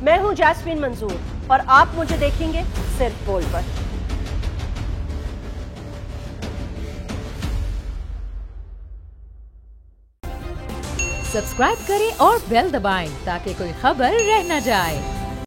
मैं हूं जैस्मीन मंजूर और आप मुझे देखेंगे सिर्फ बोल पर। सब्सक्राइब करें और बेल दबाएं ताकि कोई खबर रह न जाए।